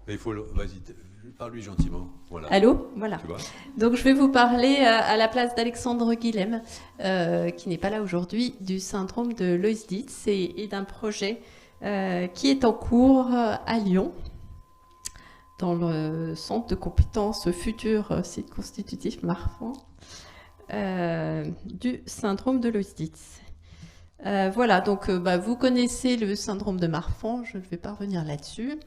Mais il faut... Vas-y, parle-lui gentiment. Voilà. Allô? Voilà. Tu vois? Donc je vais vous parler à la place d'Alexandre Guilhem, qui n'est pas là aujourd'hui, du syndrome de Loïs-Dietz et d'un projet qui est en cours à Lyon, dans le centre de compétences futur site constitutif Marfan, du syndrome de Loïs-Dietz. Voilà, donc vous connaissez le syndrome de Marfan, je ne vais pas revenir là-dessus.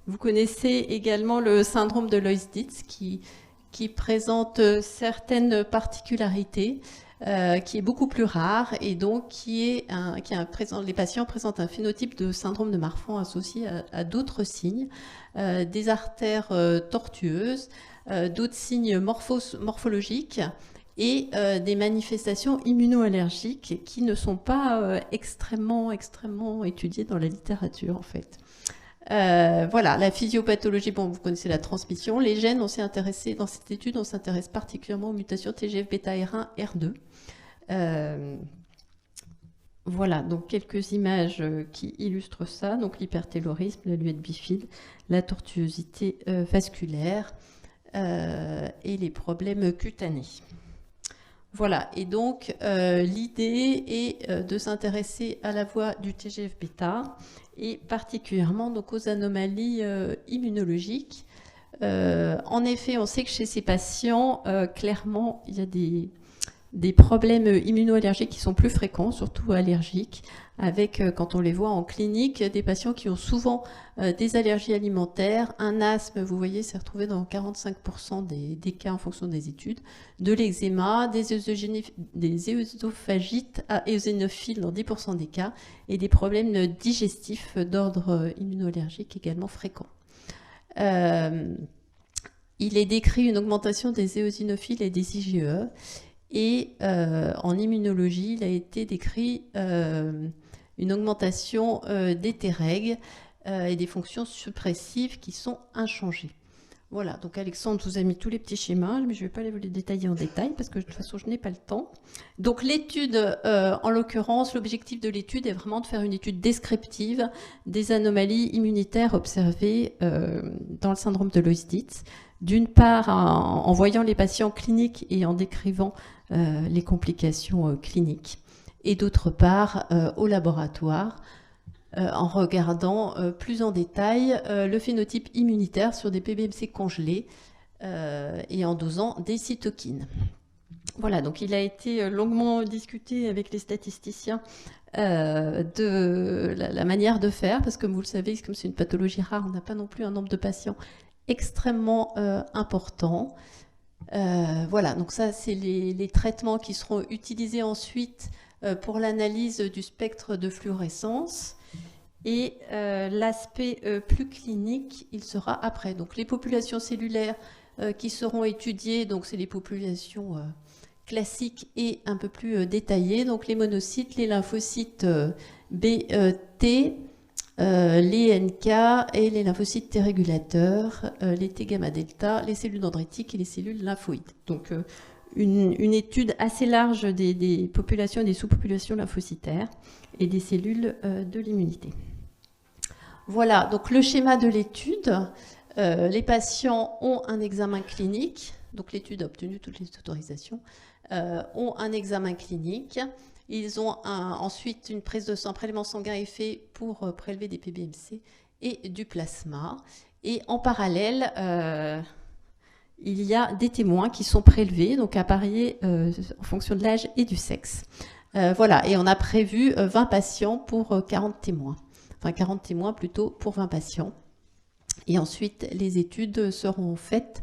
Vous connaissez également le syndrome de Loïs-Dietz qui présente certaines particularités, qui est beaucoup plus rare et donc les patients présentent un phénotype de syndrome de Marfan associé à d'autres signes, des artères tortueuses, d'autres signes morphologiques et des manifestations immunoallergiques qui ne sont pas extrêmement étudiées dans la littérature en fait. Voilà, la physiopathologie, bon, vous connaissez la transmission. Les gènes, on s'est intéressé, dans cette étude, on s'intéresse particulièrement aux mutations TGF-bêta-R1, R2. Voilà, donc quelques images qui illustrent ça. Donc l'hypertellorisme, la luette bifide, la tortuosité vasculaire et les problèmes cutanés. Voilà, et donc l'idée est de s'intéresser à la voie du TGF-bêta et particulièrement donc, aux anomalies immunologiques. En effet, on sait que chez ces patients, clairement, il y a des problèmes immunoallergiques qui sont plus fréquents, surtout allergiques, avec, quand on les voit en clinique, des patients qui ont souvent des allergies alimentaires, un asthme, vous voyez, c'est retrouvé dans 45% des cas en fonction des études, de l'eczéma, des œsophagites éosinophiles dans 10% des cas, et des problèmes digestifs d'ordre immunoallergique également fréquents. Il est décrit une augmentation des éosinophiles et des IgE, et en immunologie, il a été décrit une augmentation des Treg et des fonctions suppressives qui sont inchangées. Voilà, donc Alexandre vous a mis tous les petits schémas, mais je ne vais pas les détailler en détail parce que de toute façon, je n'ai pas le temps. Donc l'étude, en l'occurrence, l'objectif de l'étude est vraiment de faire une étude descriptive des anomalies immunitaires observées dans le syndrome de Loïs-Dietz. D'une part, en voyant les patients cliniques et en décrivant les complications cliniques, et d'autre part, au laboratoire, en regardant plus en détail le phénotype immunitaire sur des PBMC congelés et en dosant des cytokines. Voilà, donc il a été longuement discuté avec les statisticiens de la manière de faire, parce que comme vous le savez, comme c'est une pathologie rare, on n'a pas non plus un nombre de patients extrêmement important. Voilà, donc ça, c'est les traitements qui seront utilisés ensuite pour l'analyse du spectre de fluorescence. Et l'aspect plus clinique, il sera après. Donc les populations cellulaires qui seront étudiées, donc c'est les populations classiques et un peu plus détaillées. Donc les monocytes, les lymphocytes B-T, les NK et les lymphocytes T régulateurs, les T gamma delta, les cellules dendritiques et les cellules lymphoïdes. Donc une étude assez large des populations et des sous-populations lymphocytaires et des cellules de l'immunité. Voilà, donc le schéma de l'étude. Les patients ont un examen clinique, donc l'étude a obtenu toutes les autorisations, ont un examen clinique. Ils ont ensuite une prise de sang, prélèvement sanguin est fait pour prélever des PBMC et du plasma. Et en parallèle, il y a des témoins qui sont prélevés, donc à parier en fonction de l'âge et du sexe. Voilà, et on a prévu 20 patients pour 40 témoins. Enfin 40 témoins plutôt pour 20 patients. Et ensuite, les études seront faites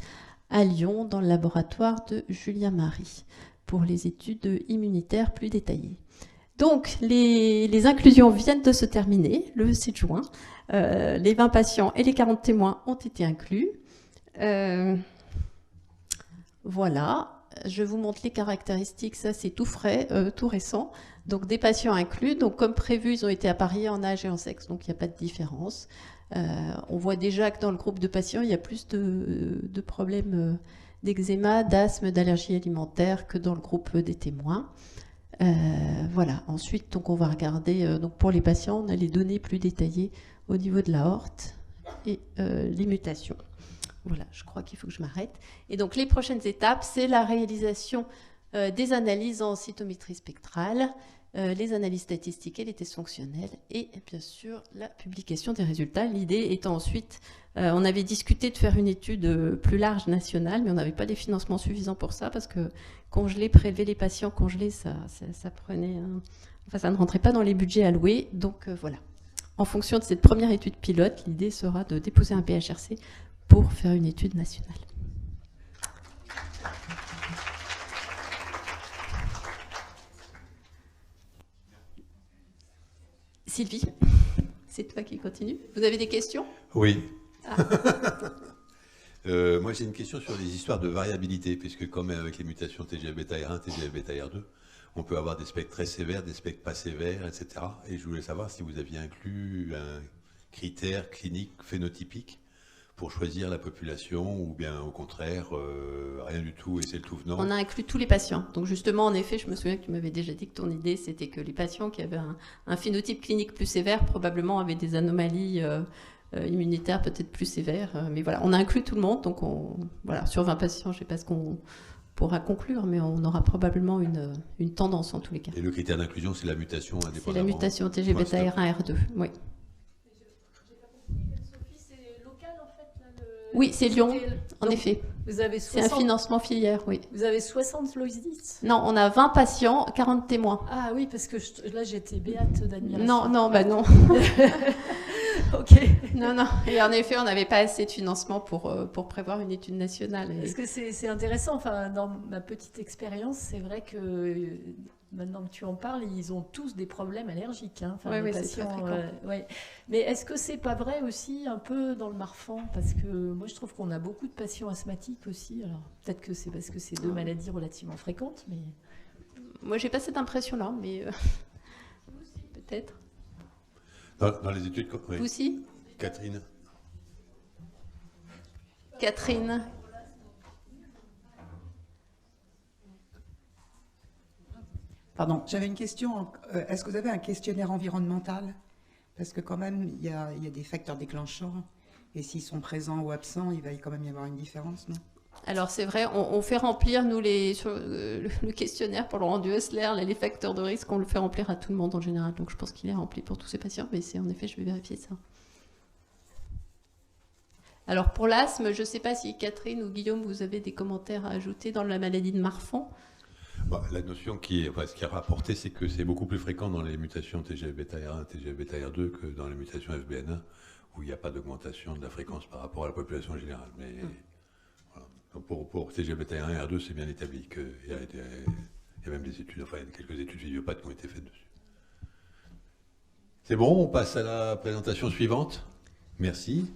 à Lyon dans le laboratoire de Julien Marie pour les études immunitaires plus détaillées. Donc, les inclusions viennent de se terminer le 7 juin. Les 20 patients et les 40 témoins ont été inclus. Voilà, je vous montre les caractéristiques. Ça, c'est tout frais, tout récent. Donc, des patients inclus. Donc, comme prévu, ils ont été appariés en âge et en sexe, donc il n'y a pas de différence. On voit déjà que dans le groupe de patients, il y a plus de problèmes d'eczéma, d'asthme, d'allergie alimentaire que dans le groupe des témoins. Voilà. Ensuite, donc, on va regarder, donc pour les patients, on a les données plus détaillées au niveau de l'aorte et les mutations. Voilà, je crois qu'il faut que je m'arrête. Et donc les prochaines étapes, c'est la réalisation des analyses en cytométrie spectrale, les analyses statistiques et les tests fonctionnels, et bien sûr la publication des résultats. L'idée étant ensuite, on avait discuté de faire une étude plus large nationale, mais on n'avait pas les financements suffisants pour ça, parce que congeler, prélever les patients congelés, ça prenait... Enfin, ça ne rentrait pas dans les budgets alloués, donc voilà. En fonction de cette première étude pilote, l'idée sera de déposer un PHRC pour faire une étude nationale. Sylvie, c'est toi qui continue. Vous avez des questions? Oui. Moi, j'ai une question sur les histoires de variabilité, puisque comme avec les mutations TGF-bêta-R1, TGF-bêta-R2, on peut avoir des spectres très sévères, des spectres pas sévères, etc. Et je voulais savoir si vous aviez inclus un critère clinique phénotypique pour choisir la population, ou bien au contraire, rien du tout et c'est le tout venant. On a inclus tous les patients. Donc justement, en effet, je me souviens que tu m'avais déjà dit que ton idée, c'était que les patients qui avaient un phénotype clinique plus sévère, probablement avaient des anomalies immunitaires peut-être plus sévères. Mais voilà, on a inclus tout le monde. Donc voilà, sur 20 patients, je ne sais pas ce qu'on pourra conclure, mais on aura probablement une tendance en tous les cas. Et le critère d'inclusion, c'est la mutation indépendamment. C'est la mutation TGF-bêta-R1-R2, oui. Oui, c'est Lyon, en effet. C'est un financement filière, oui. Vous avez 60 logistes? Non, on a 20 patients, 40 témoins. Ah oui, parce que là, j'étais béate d'admiration. Non, non, bah non. Ok. Non, non. Et en effet, on n'avait pas assez de financement pour prévoir une étude nationale. Parce que c'est intéressant. Enfin, dans ma petite expérience, c'est vrai que maintenant que tu en parles, ils ont tous des problèmes allergiques. Hein. Enfin, oui, les c'est patients, très fréquent. ouais. Mais est-ce que c'est pas vrai aussi un peu dans le Marfan? Parce que moi, je trouve qu'on a beaucoup de patients asthmatiques aussi. Alors, peut-être que c'est parce que c'est deux maladies relativement fréquentes, mais... Moi, j'ai pas cette impression-là, mais peut-être. Dans les études... Oui. Vous aussi? Catherine. Catherine. Pardon, j'avais une question. Est-ce que vous avez un questionnaire environnemental? Parce que quand même, il y a des facteurs déclenchants. Et s'ils sont présents ou absents, il va quand même y avoir une différence, non? Alors c'est vrai, on fait remplir, nous, sur le questionnaire pour le rendu Hessler, les facteurs de risque, on le fait remplir à tout le monde en général. Donc je pense qu'il est rempli pour tous ces patients, mais en effet, je vais vérifier ça. Alors pour l'asthme, je ne sais pas si Catherine ou Guillaume, vous avez des commentaires à ajouter dans la maladie de Marfan. La notion ce qui est rapporté, c'est que c'est beaucoup plus fréquent dans les mutations TGF-bêta-R1, TGF-bêta-R2 que dans les mutations FBN1, où il n'y a pas d'augmentation de la fréquence par rapport à la population générale. Mais voilà. Donc pour TGF-bêta-R1 et R2, c'est bien établi qu'il y a même des études, enfin il y a quelques études vidéopathes qui ont été faites dessus. C'est bon, on passe à la présentation suivante. Merci.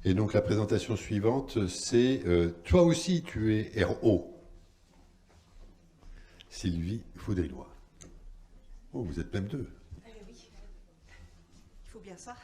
Et donc la présentation suivante, c'est toi aussi tu es RO. Sylvie Faudrillois. Oh, vous êtes même deux. Oui, il faut bien ça.